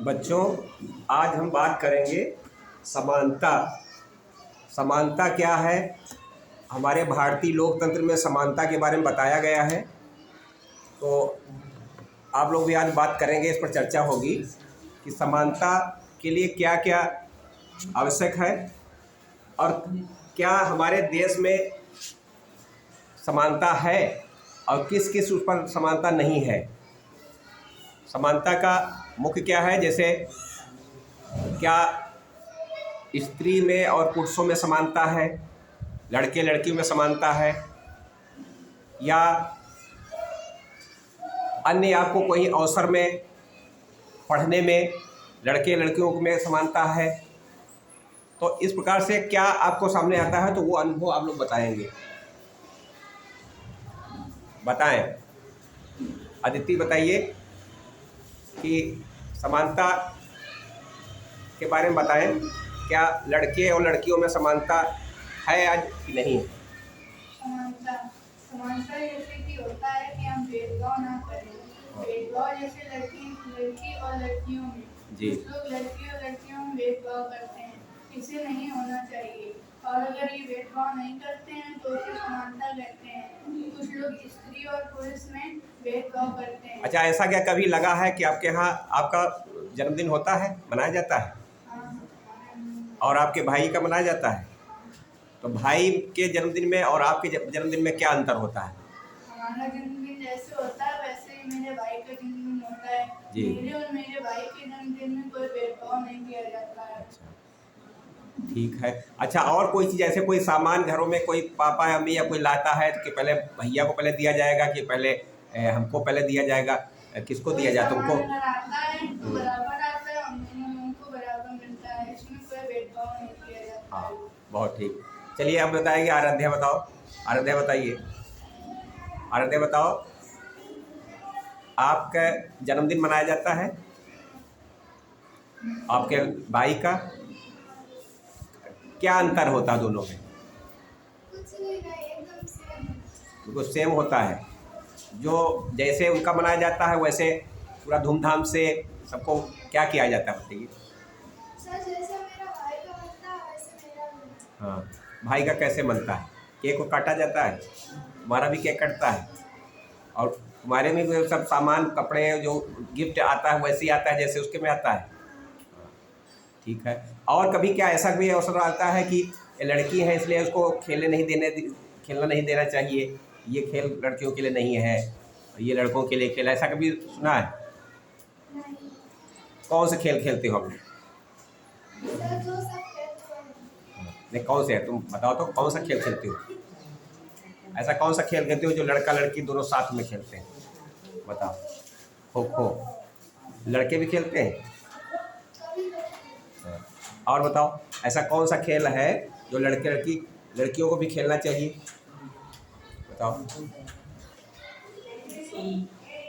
बच्चों, आज हम बात करेंगे समानता। समानता क्या है? हमारे भारतीय लोकतंत्र में समानता के बारे में बताया गया है। तो आप लोग भी आज बात करेंगे, इस पर चर्चा होगी कि समानता के लिए क्या क्या आवश्यक है और क्या हमारे देश में समानता है और किस किस उस पर समानता नहीं है। समानता का मुख्य क्या है, जैसे क्या स्त्री में और पुरुषों में समानता है, लड़के लड़कियों में समानता है, या अन्य आपको कोई अवसर में पढ़ने में लड़के लड़कियों में समानता है। तो इस प्रकार से क्या आपको सामने आता है, तो वो अनुभव आप लोग बताएंगे। बताएं। अदिति बताइए कि समानता के बारे में बताएं, क्या लड़के और लड़कियों में समानता है आज कि नहीं है? समानता समानता जैसे कि होता है कि हम भेदभाव ना करें। भेदभाव जैसे लड़की और लड़कियों में जी। कुछ लोग लड़की और लड़कियों में भेदभाव करते हैं, इसे नहीं होना चाहिए। और अगर ये भेदभाव नहीं करते हैं तो इसे समानता कहते हैं। कुछ लोग स्त्री और पुरुष में भेदभाव करते हैं। अच्छा, ऐसा क्या कभी लगा है कि आपके यहाँ आपका जन्मदिन होता है, मनाया जाता है, और आपके भाई का मनाया जाता है? तो भाई के जन्मदिन में और आपके जन्मदिन में क्या अंतर होता है? हमारा जन्मदिन जैसे होता है वैसे ही मेरे भाई का जन्मदिन होता है जी। मेरे और मेरे भाई के जन्मदिन में कोई भेदभाव नहीं किया जाता है। ठीक है। अच्छा, और कोई चीज़, ऐसे कोई सामान घरों में कोई पापा अम्मी या कोई लाता है तो कि पहले भैया को पहले दिया जाएगा कि पहले हमको पहले दिया जाएगा? किसको दिया जाए? तुमको? आता है तो बराबर आता है, उनको बराबर मिलता है, इसमें कोई भेदभाव नहीं किया जाता है। हाँ, बहुत ठीक। चलिए अब बताएंगे। आराध्या बताओ। आराध्या बताइए। आराध्या बताओ, आपका जन्मदिन मनाया जाता है, आपके भाई का? क्या अंतर होता है दोनों में? बिल्कुल सेम होता है। जो जैसे उनका मनाया जाता है वैसे पूरा धूमधाम से सबको क्या किया जाता है, बताइए। हाँ, भाई का कैसे बनता है? केक को काटा जाता है, तुम्हारा भी केक कटता है, और तुम्हारे में भी सब सामान कपड़े जो गिफ्ट आता है वैसे ही आता है जैसे उसके में आता है। ठीक है। और कभी क्या ऐसा भी अवसर आता है कि लड़की है इसलिए उसको खेलना नहीं देना चाहिए, ये खेल लड़कियों के लिए नहीं है, ये लड़कों के लिए खेल, ऐसा कभी सुना है? कौन से खेल खेलते हो आप? नहीं, कौन से है, तुम बताओ तो कौन सा खेल खेलते हो? ऐसा कौन सा खेल खेलते हो जो लड़का लड़की दोनों साथ में खेलते हैं? बताओ। खो खो लड़के भी खेलते हैं? और बताओ, ऐसा कौन सा खेल है जो लड़के लड़की लड़कियों को भी खेलना चाहिए? बताओ।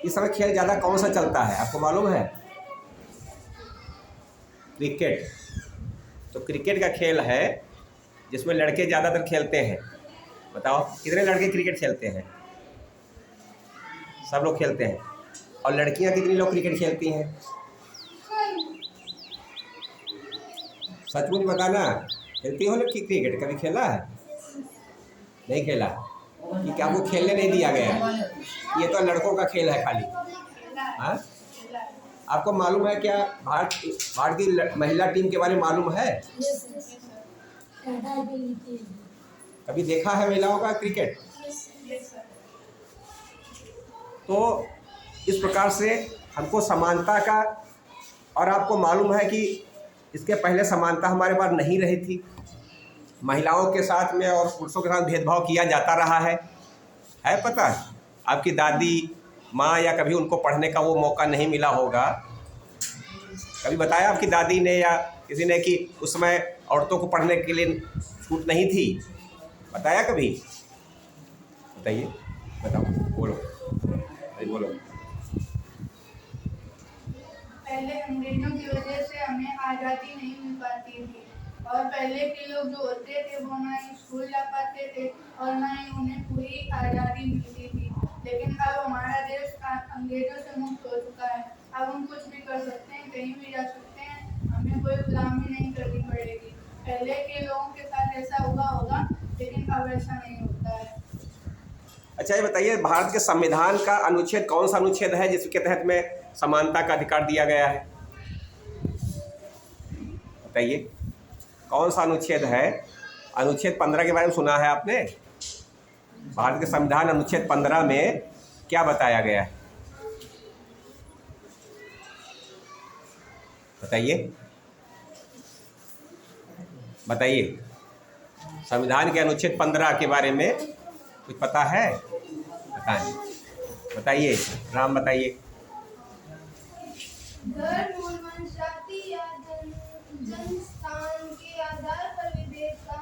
इस समय खेल ज़्यादा कौन सा चलता है, आपको मालूम है? क्रिकेट। तो क्रिकेट का खेल है जिसमें लड़के ज़्यादातर खेलते हैं। बताओ, कितने लड़के क्रिकेट खेलते हैं? सब लोग खेलते हैं। और लड़कियां कितनी लोग क्रिकेट खेलती हैं? सचमुच बताना, खेलती हो लोग क्रिकेट? कभी खेला है? नहीं खेला कि क्या आपको खेलने नहीं दिया गया? ये तो लड़कों का खेल है खाली। हाँ, आपको मालूम है क्या भारतीय महिला टीम के बारे में मालूम है? कभी देखा है महिलाओं का क्रिकेट? तो इस प्रकार से हमको समानता का, और आपको मालूम है कि इसके पहले समानता हमारे पास नहीं रही थी। महिलाओं के साथ में और पुरुषों के साथ भेदभाव किया जाता रहा है पता है? आपकी दादी माँ या कभी उनको पढ़ने का वो मौका नहीं मिला होगा? कभी बताया आपकी दादी ने या किसी ने कि उस समय औरतों को पढ़ने के लिए छूट नहीं थी? बताया कभी? बताइए, बताओ, बोलो, बोलो। पहले अंग्रेजों की वजह से हमें आज़ादी नहीं मिल पाती थी, और पहले के लोग जो होते थे वो ना ही स्कूल जा पाते थे और ना ही उन्हें पूरी आज़ादी मिलती थी। लेकिन अब हमारा देश अंग्रेजों से मुक्त हो चुका है, अब हम कुछ भी कर सकते हैं कहीं भी जा सकते हैं, हमें कोई गुलामी नहीं करनी पड़ेगी। पहले के लोगों के साथ ऐसा हुआ होगा, लेकिन अब ऐसा नहीं होता है। अच्छा ये बताइए, भारत के संविधान का अनुच्छेद कौन सा अनुच्छेद है जिसके तहत में समानता का अधिकार दिया गया है? बताइए कौन सा अनुच्छेद है? अनुच्छेद 15 के बारे में सुना है आपने? भारत के संविधान अनुच्छेद 15 में क्या बताया गया है? बताइए बताइए, संविधान के अनुच्छेद 15 के बारे में कुछ पता है? बताएं, बताइए राम, बताइए। धर्म, मूल वंश, जाति या जनस्थान के आधार पर विभेद का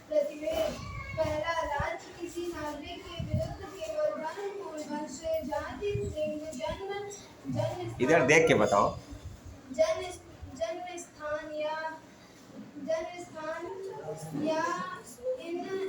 प्रतिषेध। पहला, राज्य किसी नागरिक के विरुद्ध केवल धर्म, मूल वंश, जाति, लिंग, जन्म इधर देख के बताओ। जन्म स्थान या इनमें